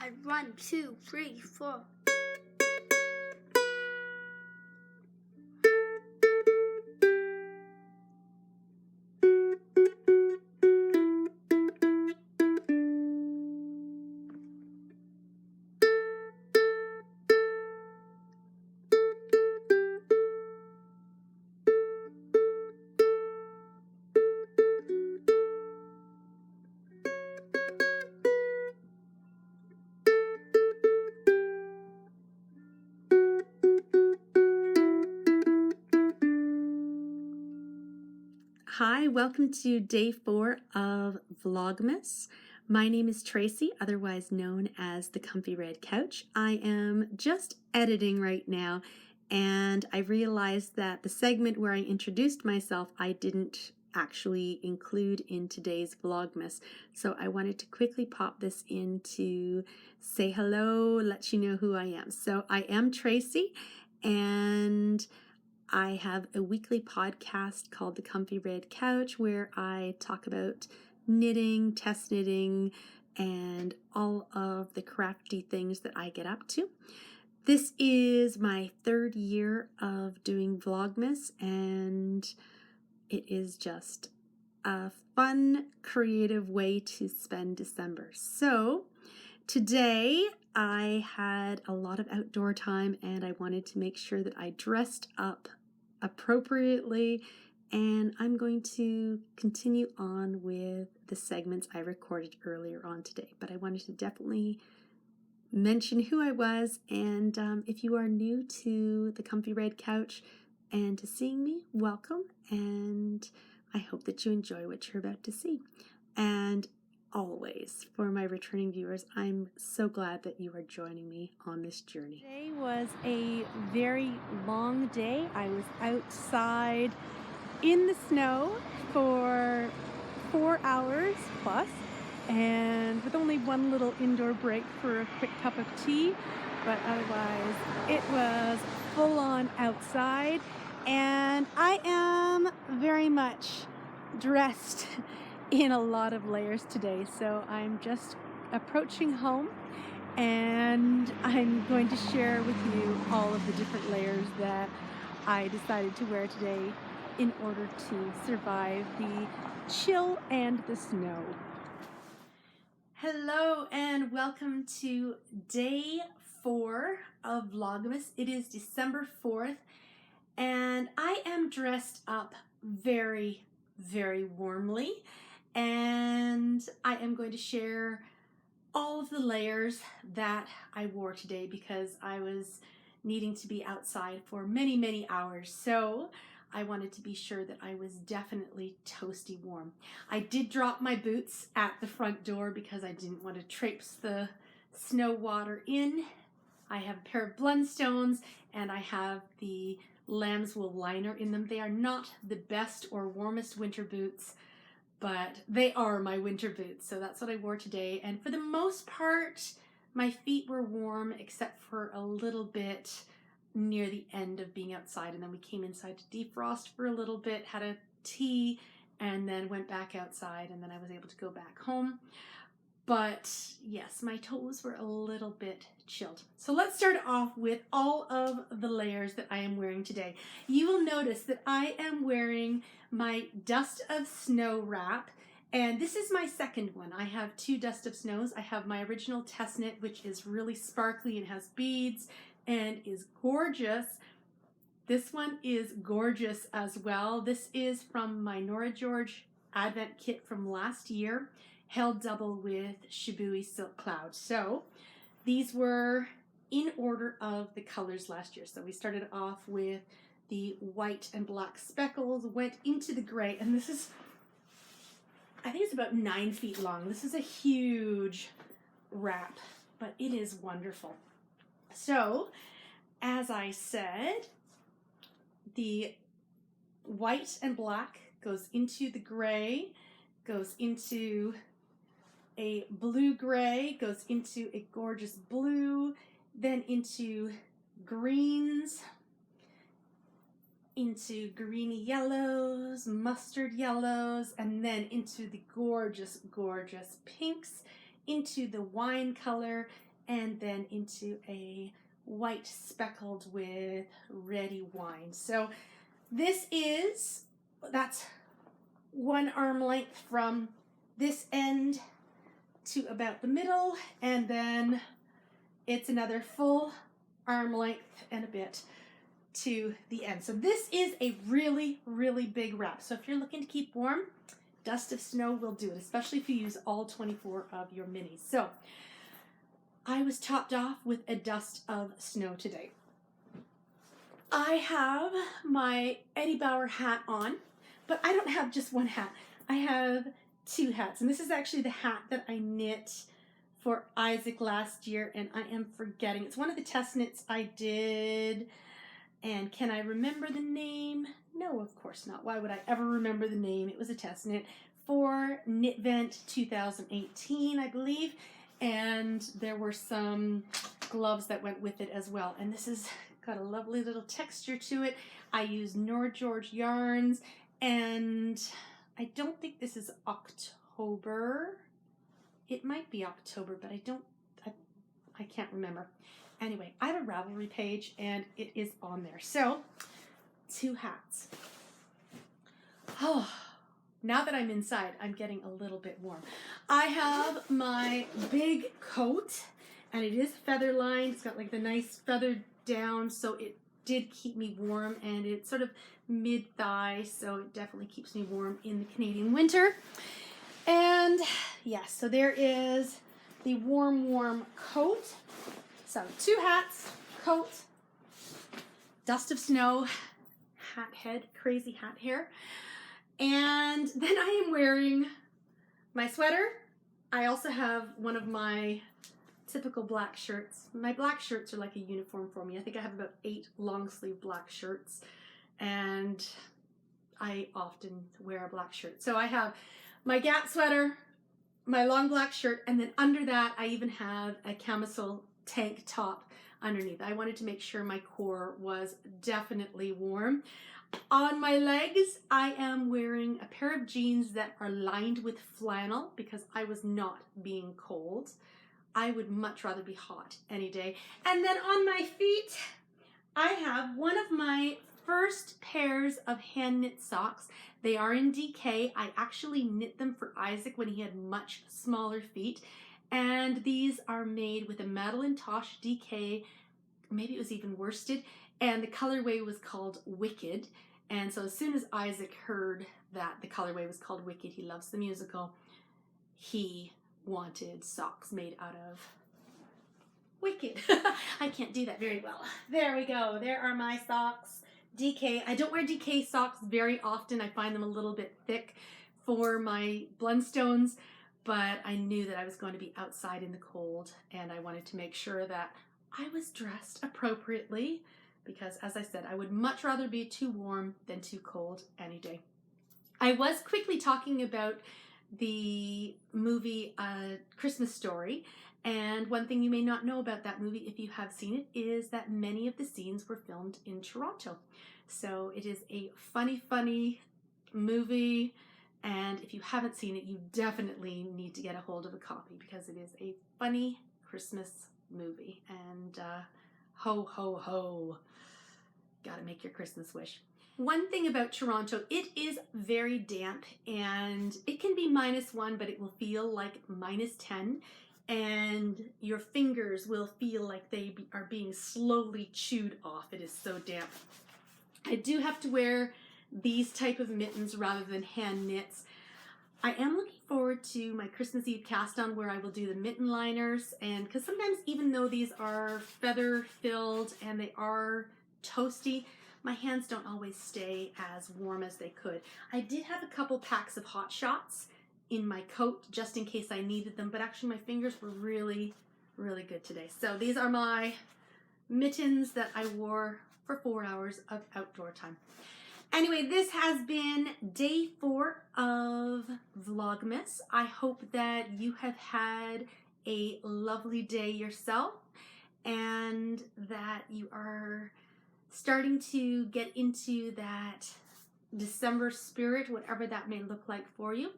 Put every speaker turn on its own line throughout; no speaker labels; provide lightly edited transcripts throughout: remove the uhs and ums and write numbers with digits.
1, 2, 3, 4.
Hi, welcome to day 4 of Vlogmas. My name is Tracy, otherwise known as the Comfy Red Couch. I am just editing right now, and I realized that the segment where I introduced myself, I didn't actually include in today's Vlogmas. So I wanted to quickly pop this in to say hello, let you know who I am. So I am Tracy, and I have a weekly podcast called The Comfy Red Couch where I talk about knitting, test knitting, and all of the crafty things that I get up to. This is my 3rd year of doing Vlogmas, and it is just a fun, creative way to spend December. So today I had a lot of outdoor time and I wanted to make sure that I dressed up appropriately, and I'm going to continue on with the segments I recorded earlier on today. But I wanted to definitely mention who I was, and if you are new to the Comfy Red Couch and to seeing me, welcome, and I hope that you enjoy what you're about to see. And always, for my returning viewers, I'm so glad that you are joining me on this journey.
Today was a very long day. I was outside in the snow for 4 hours plus, and with only one little indoor break for a quick cup of tea, but otherwise it was full on outside, and I am very much dressed in a lot of layers today. So I'm just approaching home, and I'm going to share with you all of the different layers that I decided to wear today in order to survive the chill and the snow.
Hello and welcome to day 4 of Vlogmas. It is December 4th and I am dressed up very, very warmly, and I am going to share all of the layers that I wore today because I was needing to be outside for many, many hours. So I wanted to be sure that I was definitely toasty warm. I did drop my boots at the front door because I didn't want to traipse the snow water in. I have a pair of Blundstones and I have the lamb's wool liner in them. They are not the best or warmest winter boots, but they are my winter boots. So that's what I wore today. And for the most part, my feet were warm except for a little bit near the end of being outside. And then we came inside to defrost for a little bit, had a tea, and then went back outside, and then I was able to go back home. But yes, my toes were a little bit chilled. So let's start off with all of the layers that I am wearing today. You will notice that I am wearing my Dust of Snow wrap, and this is my second one. I have 2 Dust of Snows. I have my original test knit, which is really sparkly and has beads and is gorgeous. This one is gorgeous as well. This is from my Nora George Advent kit from last year, held double with Shibui Silk Cloud. So these were in order of the colors last year. So we started off with the white and black speckles, went into the gray, and this is, I think it's about 9 feet long. This is a huge wrap, but it is wonderful. So, as I said, the white and black goes into the gray, goes into a blue-gray, goes into a gorgeous blue, then into greens, into greeny yellows, mustard yellows, and then into the gorgeous, gorgeous pinks, into the wine color, and then into a white speckled with reddy wine. So that's 1 arm length from this end to about the middle, and then it's another full arm length and a bit to the end. So this is a really, really big wrap. So if you're looking to keep warm, Dust of Snow will do it, especially if you use all 24 of your minis. So I was topped off with a Dust of Snow today. I have my Eddie Bauer hat on, but I don't have just one hat. I have 2 hats, and this is actually the hat that I knit for Isaac last year, and I am forgetting. It's one of the test knits I did, and can I remember the name? No, of course not. Why would I ever remember the name? It was a test knit for Knitvent 2018, I believe, and there were some gloves that went with it as well, and this has got a lovely little texture to it. I use Nora George yarns, and I don't think this is October. It might be October, but I can't remember. Anyway, I have a Ravelry page, and it is on there. So, 2 hats. Oh, now that I'm inside, I'm getting a little bit warm. I have my big coat, and it is feather lined. It's got like the nice feathered down, so it did keep me warm, and it's sort of mid-thigh, so it definitely keeps me warm in the Canadian winter. And yes, so there is the warm coat. So 2 hats, coat, Dust of Snow, hat head, crazy hat hair. And then I am wearing my sweater. I also have one of my typical black shirts. My black shirts are like a uniform for me. I think I have about 8 long sleeve black shirts, and I often wear a black shirt. So I have my Gap sweater, my long black shirt, and then under that I even have a camisole tank top underneath. I wanted to make sure my core was definitely warm. On my legs, I am wearing a pair of jeans that are lined with flannel because I was not being cold. I would much rather be hot any day. And then on my feet, I have one of my first pairs of hand knit socks. They are in DK. I actually knit them for Isaac when he had much smaller feet. And these are made with a Madeline Tosh DK, maybe it was even worsted, and the colorway was called Wicked. And so as soon as Isaac heard that the colorway was called Wicked, he loves the musical, he wanted socks made out of Wicked. I can't do that very well. There we go. There are my socks. DK. I don't wear DK socks very often. I find them a little bit thick for my Blundstones, but I knew that I was going to be outside in the cold, and I wanted to make sure that I was dressed appropriately because, as I said, I would much rather be too warm than too cold any day. I was quickly talking about the movie Christmas Story, and one thing you may not know about that movie if you have seen it is that many of the scenes were filmed in Toronto. So it is a funny movie, and if you haven't seen it, you definitely need to get a hold of a copy because it is a funny Christmas movie. And ho, ho, ho. Gotta make your Christmas wish. One thing about Toronto, it is very damp, and it can be -1, but it will feel like -10, and your fingers will feel like they are being slowly chewed off. It is so damp. I do have to wear these type of mittens rather than hand knits. I am looking forward to my Christmas Eve cast on where I will do the mitten liners, and because sometimes even though these are feather filled and they are toasty, my hands don't always stay as warm as they could. I did have a couple packs of Hot Shots in my coat just in case I needed them, but actually my fingers were really good today. So these are my mittens that I wore for 4 hours of outdoor time. Anyway, this has been day 4 of Vlogmas. I hope that you have had a lovely day yourself and that you are starting to get into that December spirit, whatever that may look like for you.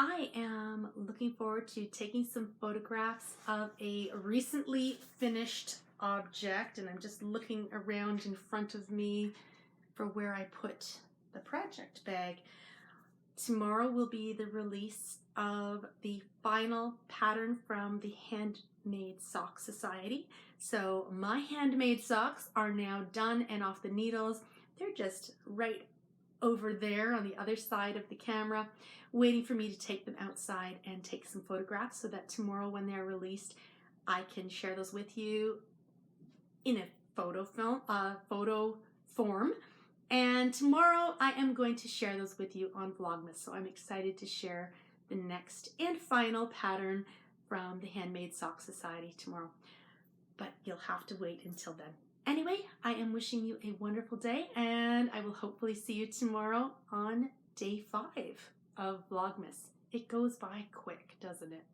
I am looking forward to taking some photographs of a recently finished object, and I'm just looking around in front of me for where I put the project bag. Tomorrow will be the release of the final pattern from the Handmade Sock Society. So my handmade socks are now done and off the needles. They're just right over there on the other side of the camera, waiting for me to take them outside and take some photographs so that tomorrow when they're released, I can share those with you in a photo form. And tomorrow I am going to share those with you on Vlogmas. So I'm excited to share the next and final pattern from the Handmade Sock Society tomorrow. But you'll have to wait until then. Anyway, I am wishing you a wonderful day, and I will hopefully see you tomorrow on day 5 of Vlogmas. It goes by quick, doesn't it?